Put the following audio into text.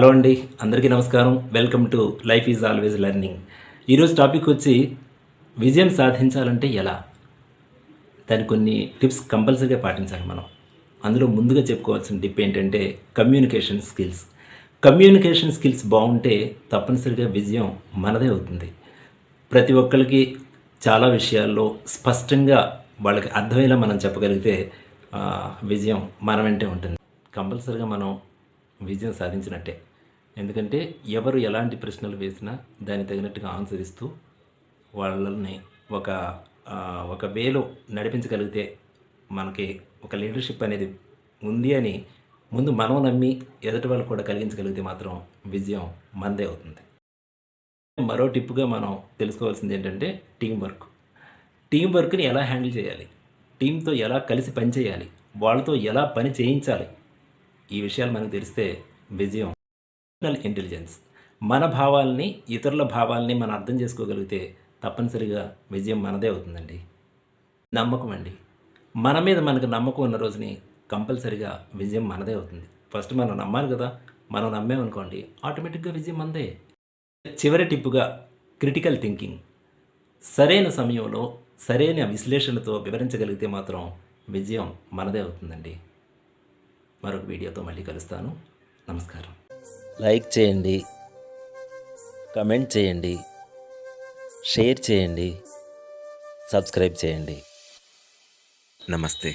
Hello అండి, అందరికీ నమస్కారం. Welcome to life is always learning. ఈరోజు టాపిక్ వచ్చి విజయం సాధించాలంటే ఎలా? దానికి కొన్ని టిప్స్ కంపల్సరీగా పాటించాలి మనం. అందులో ముందుగా చెప్పుకోవాల్సిన టిప్ ఏంటంటే కమ్యూనికేషన్ స్కిల్స్. కమ్యూనికేషన్ స్కిల్స్ బావుంటే తప్పనిసరిగా విజయం మనదే అవుతుంది. ప్రతి ఒక్కళ్ళకి చాలా విషయాల్లో స్పష్టంగా వాళ్ళకి అర్థమయ్యేలా మనం చెప్పగలిగితే విజయం మన వెంటే ఉంటుంది. కంపల్సరీగా మనం విజయం సాధించినట్టే. ఎందుకంటే ఎవరు ఎలాంటి ప్రశ్నలు వేసినా దానికి తగినట్టుగా ఆన్సర్ ఇస్తూ వాళ్ళని ఒక ఒక వేలో నడిపించగలిగితే మనకి ఒక లీడర్‌షిప్ అనేది ఉంది అని ముందు మనం నమ్మి ఎదుటి వాళ్ళకి కూడా కలిగించగలిగితే మాత్రం విజయం మనదే అవుతుంది. మరో టిప్‌గా మనం తెలుసుకోవాల్సింది ఏంటంటే టీమ్ వర్క్. టీమ్ వర్క్‌ని ఎలా హ్యాండిల్ చేయాలి? టీమ్‌తో ఎలా కలిసి పని చేయాలి? వాళ్ళతో ఎలా పని చేయించాలి? ఈ విషయాలు మనకు తెలిస్తే విజయం. Emotional intelligence. మన భావాల్ని, ఇతరుల భావాల్ని మనం అర్థం చేసుకోగలిగితే తప్పనిసరిగా విజయం మనదే అవుతుందండి. నమ్మకం అండి. మన మీద మనకు నమ్మకం ఉన్న రోజుని కంపల్సరీగా విజయం మనదే అవుతుంది. ఫస్ట్ మనం నమ్మాలి కదా! మనం నమ్మామనుకోండి ఆటోమేటిక్‌గా విజయం మనదే. చివరి టిప్పుగా క్రిటికల్ థింకింగ్. సరైన సమయంలో, సరైన విశ్లేషణతో వివరించగలిగితే మాత్రం విజయం మనదే అవుతుందండి. మరొక వీడియోతో మళ్ళీ కలుస్తాను. నమస్కారం. లైక్ చేయండి, కమెంట్ చేయండి, షేర్ చేయండి, సబ్స్క్రైబ్ చేయండి. నమస్తే.